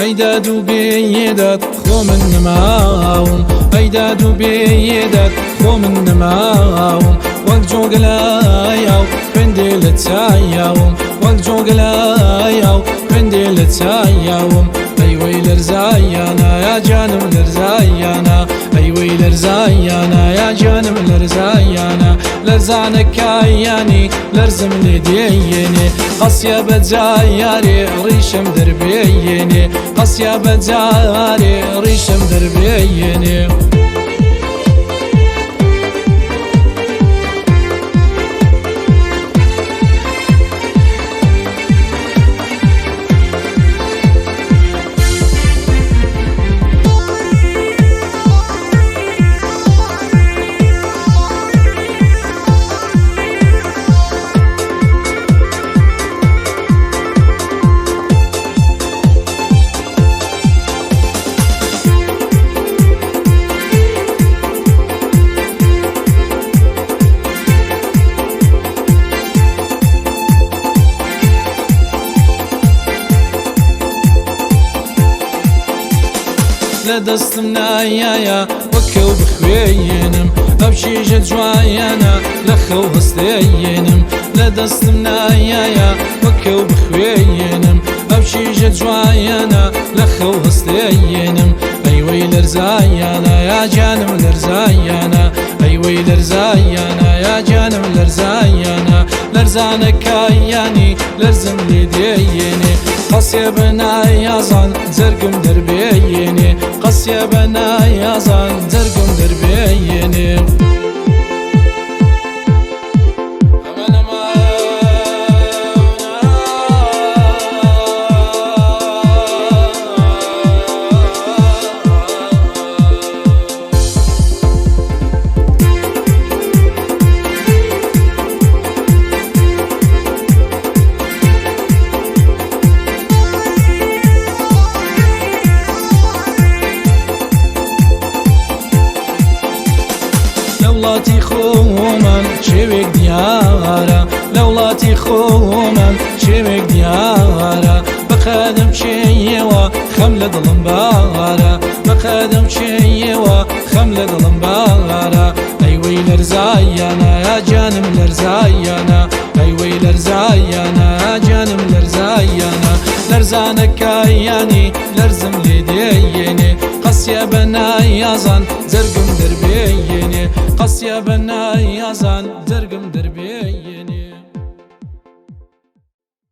ئەیداد و بێیێداد خۆ من نماوم ئەیداد و بێیێداد خۆ من نماوم وەک جۆگەلایاو پندێ لە چایاوم وەک جۆگەلایاو پندێ لە چایاوم ئەیوەی لەرزایانە یا جانم لەرزایانە ئەیوەی لەرزایانە یا جانم لەرزایانە لەرزانەکایانی لەرزم لێ دێیێنێ قەسیە بەجایارێ ڕیشم دەربێیێنێ قەسیە بەجارێ ڕیشم دەربێیێنێ لەدەستم نایایە وەکەو بخوێنم ئەو شیژە جوایانە لە خەو هەستێنم لەدەستم نایایە وەکەو بخوێنم ئەو شیژە جوایانە لە خەو هەستێنم ئەیوەی لەرزایانە یا جانم لەرزایانە ئەیوەی لەرزایانە یا جانم لەرزایانە لەرزانەکایانی لەرزم لێ دێیێنێ قەسیە بە نایازان جەرگم دەربێیێنێ قەسیە بە نایازان جەرگم دەربێیێنێ لەوڵاتی خۆمان شێوێک دیارە لەوڵاتی خۆمان شێوێک دیارە بەقەدەم چێیەوە خەم لە دڵم باوارە بەقەدەم چێیەوە خەم لە دڵم باوارە ئەیوەی لەرزایانە یا جانم لەرزایانە ئەیوەی لەرزایانە یا جانم لەرزایانە لەرزانەکایانی لەرزم لێ دێیێنێ قەسیە بە نایازان جەرگم دەربێیێنێ قەسیە بە نایازان جەرگم